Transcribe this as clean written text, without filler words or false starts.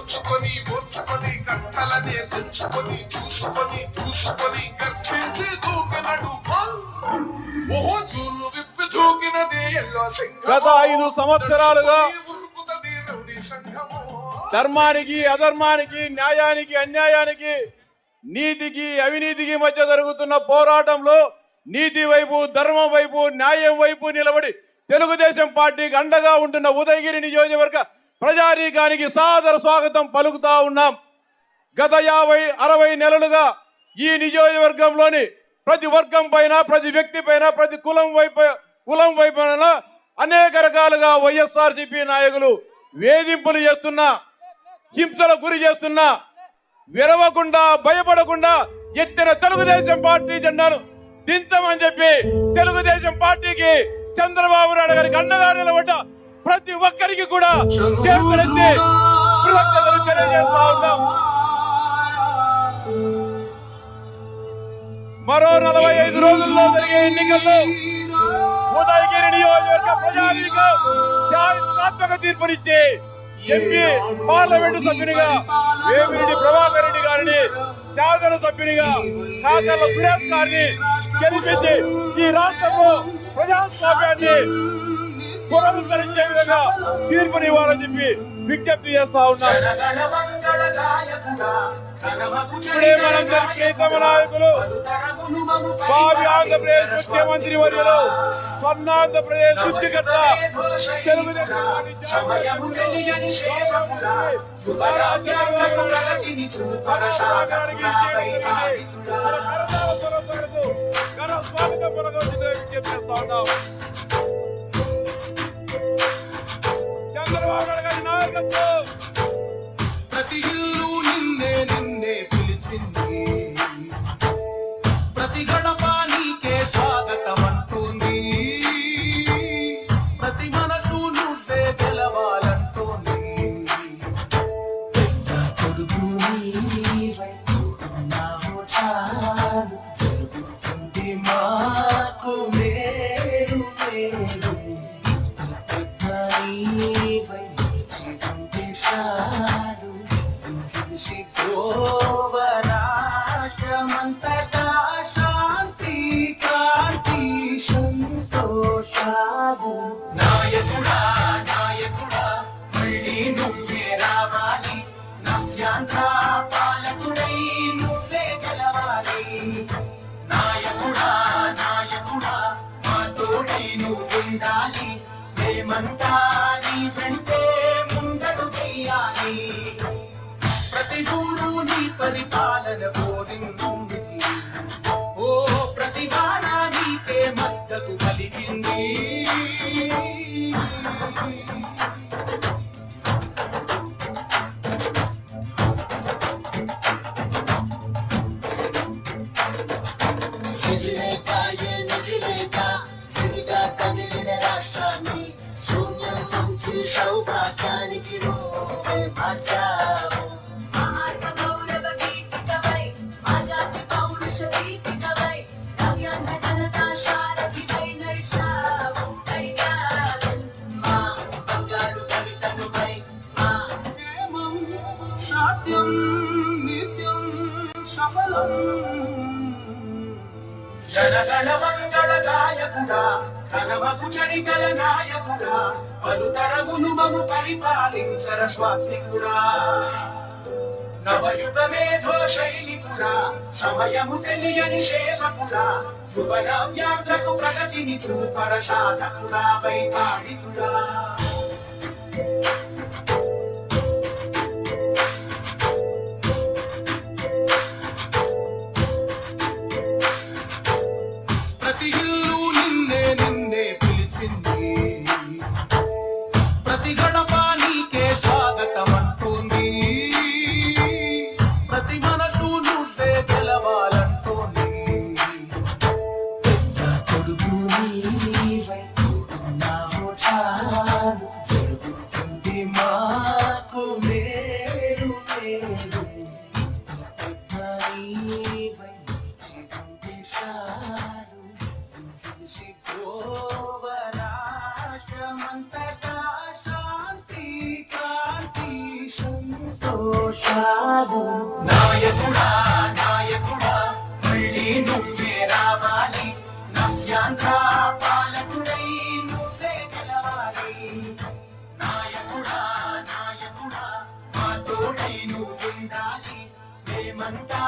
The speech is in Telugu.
ఓర్చుకొని ఓర్చుకొని కట్టలనే తెంచుకొని చూసుకొని చూసుకొని గర్జించి దూకినడు ఓహో చూలు విప్పి దూకినది ఎల్లో సింహం. గత 5 సంవత్సరాలుగా ధర్మానికి అధర్మానికి న్యాయానికి అన్యాయానికి నీతికి అవినీతికి మధ్య జరుగుతున్న పోరాటంలో నీతి వైపు ధర్మం వైపు న్యాయం వైపు నిలబడి తెలుగుదేశం పార్టీకి అండగా ఉంటున్న ఉదయగిరి నియోజకవర్గ ప్రజానీకానికి సాదర స్వాగతం పలుకుతా ఉన్నాం. గత 50-60 నెలలుగా ఈ నియోజకవర్గంలోని ప్రతి వర్గం పైన ప్రతి వ్యక్తి పైన ప్రతి కులం వైపున అనేక రకాలుగా వైఎస్ఆర్సీపీ నాయకులు వేధింపులు చేస్తున్నా హింసలకు గురి చేస్తున్నా విరవకుండా భయపడకుండా ఎత్తిన తెలుగుదేశం పార్టీ జెండాను దించమని చెప్పి తెలుగుదేశం పార్టీకి చంద్రబాబు నాయుడు గారికి అండగా నిలబడ్డ ప్రతి ఒక్కరికి కూడా చేతులెత్తి కృతజ్ఞతలు తెలియజేస్తా ఉన్నాం. మరో 45 రోజుల్లో జరిగే ఎన్నికల్లో ఉదయగిరి నియోజకవర్గ ప్రజానీకం చారిత్రాత్మక తీర్పునిచ్చి ఎంపీ పార్లమెంటు సభ్యునిగా వేమిరెడ్డి ప్రభాకర్ రెడ్డి గారిని శాసన సభ్యునిగా కాకర్ల సురేష్ గారిని గెలిపించి ఈ రాష్ట్రంలో ప్రజాస్వామ్యాన్ని పునరుద్ధరించే విధంగా తీర్పునివ్వాలని చెప్పి విజ్ఞప్తి చేస్తా ఉన్నాం. ఇప్పుడే మనందరి ప్రీతమ నాయకులు భావి ఆంధ్రప్రదేశ్ ముఖ్యమంత్రి వర్యులు స్వర్ణాంధ్రప్రదేశ్ సృష్టికర్త తెలుగుదేశం స్వాగతం పలకవలసిందిగా విజ్ఞప్తి చేస్తా ఉన్నాం. చంద్రబాబు నాయుడు గారి నాయకత్వం ప్రతి ఇల్లు నిన్నే నిన్నే పిలిచింది, ప్రతి గడప నీకే స్వాగతం అంటుంది, ప్రతి మనసు నువ్వే గెలవాలంటుంది. పెద్ద కొడుకు నీవై తోడున్నావు చాలు, జరుగుతుంది మాకు మేలు మేలు. పెద్ద నీవై జీవించే చాలు, రాష్ట్రమంతటా శాంతి కాంతి సంతోషాలు. నాయకుడా నాయకుడా మళ్ళీ నువ్వే రావాలి, నవ్యాంధ్ర పాలకుడై నువ్వే గెలవాలి. నాయకుడా నాయకుడా మా తోడై నువ్వుండాలి, మేమంతా నీ వెంటే ముందడు వెయ్యాలి. ప్రతి ఊరు నీ పరిపాలన కోరింది, ఓ ప్రతి వాడ నీకే మద్దతు కలిగింది. ఎదిగా కదిలిన రాష్ట్రాన్ని శూన్యం నుంచి సౌభాగ్యానికి నువ్వే మార్చావు. సత్యం నిత్యం సఫలం. జనగణ మంగళ గాయకుడా ఘనమగు చరితల నాయకుడా, పలుతరమును మము పరిపాలించర స్వాత్మికుడా. నవయుగ మేధో శైలికుడా, సమయము తెలియని సేవకుడా, యువనవ్యాంధ్రకు ప్రగతిని చూపర సాధకుడా వైతాళికుడా. ప్రతి ఇల్లు నిన్నే నిన్నే పిలిచింది, ప్రతి గడప నీకే స్వాగతం అంటుంది, ప్రతి మనసు నువ్వే గెలవాలంటుంది. పెద్ద కొడుకు నీవై తోడున్నావు చాలు, సంతోషాలు నాయకుడా నాయకుడా మళ్ళీ నువ్వే రావాలి నవ్యాంధ్ర పాలకుడై నువ్వే గెలవాలి నాయకుడా నాయకుడా మా తోడై నువ్వుండాలి మేమంతా